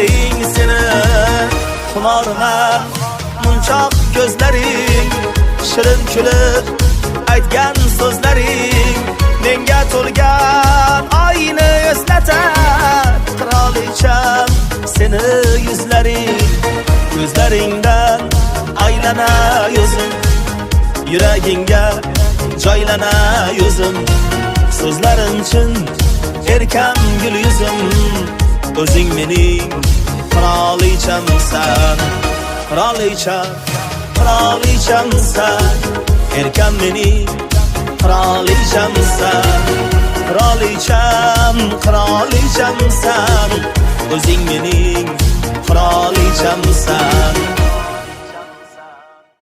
ko'ring seni. Xumorman munchoq ko'zlaring, shirin kulib aytgan so'zlaring menga to'lgan oyni eslatar. Qirolicham seni yuzlaring, ko'zlaringdan aylana yuzim, yuragingga joylana yuzim. So'zlaring chin erkam gul yuzim, o'zing mening qirolichamsan. Qirolicham, qirolichamsan, erkam mening qirolichamsan. Qirolicham, qirolichamsan, o'zing mening qirolichamsan.